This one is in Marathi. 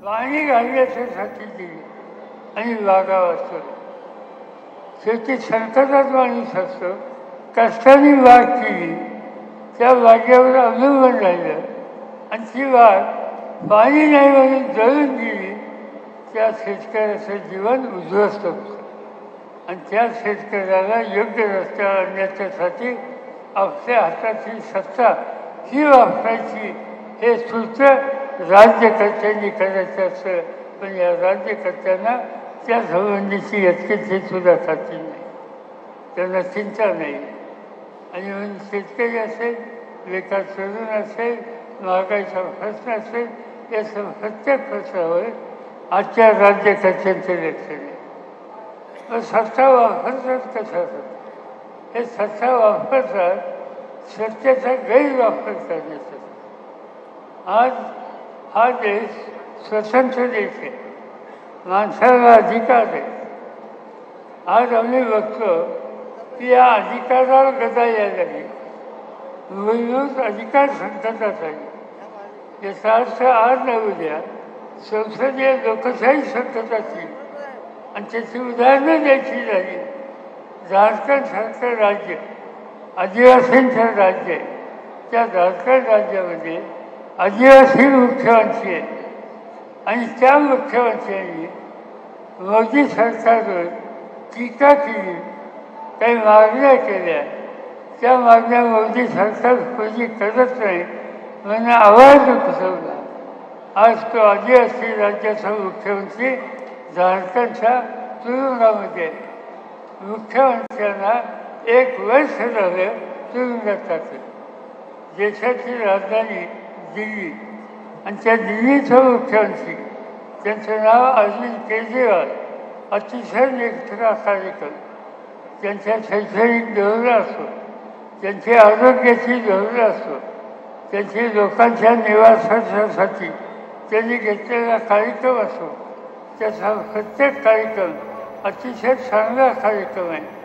वाणी घालण्यासाठी दिली आणि वागावं असतो. शेवटी संकटात माणूस असतो, कष्टाने वाघ केली, त्या वाघ्यावर अवलंबून राहिलं आणि ती वाघ पाणी नाही म्हणून जळून गेली, त्या शेतकऱ्याचं जीवन उद्ध्वस्त होतं. आणि त्या शेतकऱ्याला योग्य रस्त्यावर आणण्याच्यासाठी आपल्या हाताची सत्ता ही वापरायची हे सूत्र राज्यकर्त्यांनी करायचं असतं. पण या राज्यकर्त्यांना त्या संबंधीची यत्किंचित सुद्धा खात्री नाही, त्यांना चिंता नाही. आणि म्हणून शेतकरी असेल, बेकार तरुण असेल, महागाईचा प्रश्न असेल, या प्रत्येक प्रश्नावर आजच्या राज्यकर्त्यांचं लक्ष नाही. मग सत्ता वापरतात कशासाठी? हे सत्ता वापरतात सत्तेचा गैरवापर करण्यासाठी. आज हा देश स्वतंत्र देश आहे, माणसाला अधिकार आहे. आज आम्ही बघतो की या अधिकारावर गदा यायला लागली, मूलभूत अधिकार संकटात आली. याचा अर्थ आज न उद्या संसदीय लोकशाही संकटात येईल. आणि त्याची उदाहरणं द्यायची झाली. झारखंडसारखं राज्य आदिवासींचं राज्य आहे, त्या झारखंड राज्यामध्ये आदिवासी मुख्यमंत्री आहे आणि त्या मुख्यमंत्र्यांनी मोदी सरकारवर टीका केली, काही मागण्या केल्या. त्या मागण्या मोदी सरकार पूर्ण करत नाही म्हणून आवाज उठवला. आज तो आदिवासी राज्याचा मुख्यमंत्री झारखंडच्या तुरुंगामध्ये मुख्यमंत्र्यांना 1 वर्ष झालं तुरुंगात टाकलं. देशाची राजधानी दिल्ली आणि त्या दिल्लीचा मुख्यमंत्री, त्यांचं नाव अरविंद केजरीवाल, अतिशय नेटका कार्यक्रम, त्यांच्या शैक्षणिक धोरण असो, त्यांची आरोग्याची धोरण असो, त्यांची लोकांच्या निवासासाठी त्यांनी घेतलेला कार्यक्रम असो, त्याचा प्रत्येक कार्यक्रम अतिशय चांगला कार्यक्रम आहे.